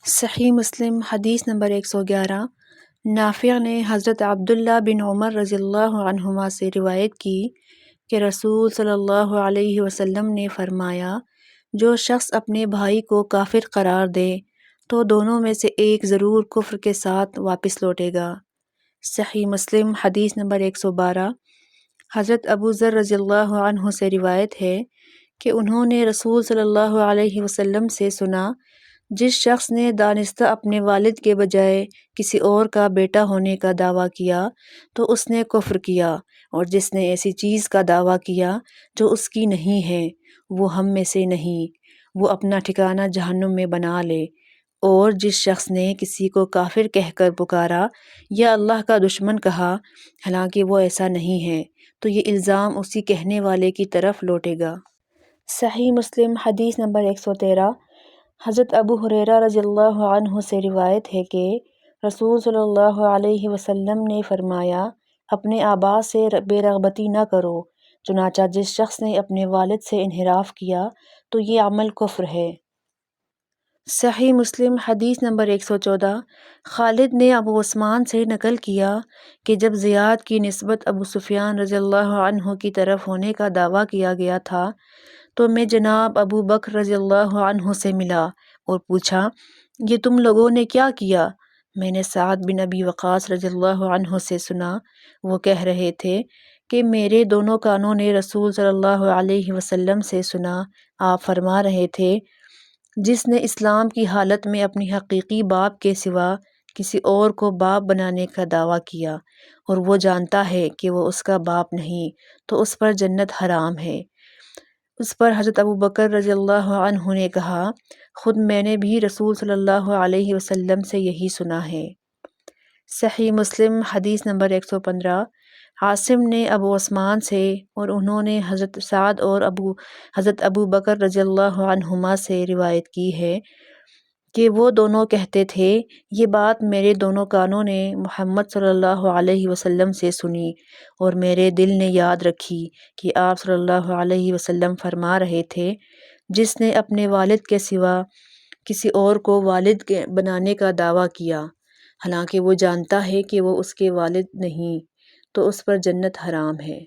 صحیح مسلم حدیث نمبر 111۔ نافع نے حضرت عبداللہ بن عمر رضی اللہ عنہما سے روایت کی کہ رسول صلی اللہ علیہ وسلم نے فرمایا، جو شخص اپنے بھائی کو کافر قرار دے تو دونوں میں سے ایک ضرور کفر کے ساتھ واپس لوٹے گا۔ صحیح مسلم حدیث نمبر 112۔ حضرت ابو ذر رضی اللہ عنہ سے روایت ہے کہ انہوں نے رسول صلی اللہ علیہ وسلم سے سنا، جس شخص نے دانستہ اپنے والد کے بجائے کسی اور کا بیٹا ہونے کا دعویٰ کیا تو اس نے کفر کیا، اور جس نے ایسی چیز کا دعویٰ کیا جو اس کی نہیں ہے وہ ہم میں سے نہیں، وہ اپنا ٹھکانہ جہنم میں بنا لے۔ اور جس شخص نے کسی کو کافر کہہ کر پکارا یا اللہ کا دشمن کہا حالانکہ وہ ایسا نہیں ہے تو یہ الزام اسی کہنے والے کی طرف لوٹے گا۔ صحیح مسلم حدیث نمبر 113۔ حضرت ابو ہریرہ رضی اللہ عنہ سے روایت ہے کہ رسول صلی اللہ علیہ وسلم نے فرمایا، اپنے آباء سے بے رغبتی نہ کرو، چنانچہ جس شخص نے اپنے والد سے انحراف کیا تو یہ عمل کفر ہے۔ صحیح مسلم حدیث نمبر 114۔ خالد نے ابو عثمان سے نقل کیا کہ جب زیاد کی نسبت ابو سفیان رضی اللہ عنہ کی طرف ہونے کا دعویٰ کیا گیا تھا تو میں جناب ابو بکر رضی اللہ عنہ سے ملا اور پوچھا، یہ تم لوگوں نے کیا کیا؟ میں نے سعد بن ابی وقاص رضی اللہ عنہ سے سنا، وہ کہہ رہے تھے کہ میرے دونوں کانوں نے رسول صلی اللہ علیہ وسلم سے سنا، آپ فرما رہے تھے، جس نے اسلام کی حالت میں اپنی حقیقی باپ کے سوا کسی اور کو باپ بنانے کا دعویٰ کیا اور وہ جانتا ہے کہ وہ اس کا باپ نہیں تو اس پر جنت حرام ہے۔ اس پر حضرت ابو بکر رضی اللہ عنہ نے کہا، خود میں نے بھی رسول صلی اللہ علیہ وسلم سے یہی سنا ہے۔ صحیح مسلم حدیث نمبر 115۔ عاصم نے ابو عثمان سے اور انہوں نے حضرت سعد اور حضرت ابو بکر رضی اللہ عنہما سے روایت کی ہے کہ وہ دونوں کہتے تھے، یہ بات میرے دونوں کانوں نے محمد صلی اللہ علیہ وسلم سے سنی اور میرے دل نے یاد رکھی کہ آپ صلی اللہ علیہ وسلم فرما رہے تھے، جس نے اپنے والد کے سوا کسی اور کو والد بنانے کا دعویٰ کیا حالانکہ وہ جانتا ہے کہ وہ اس کے والد نہیں تو اس پر جنت حرام ہے۔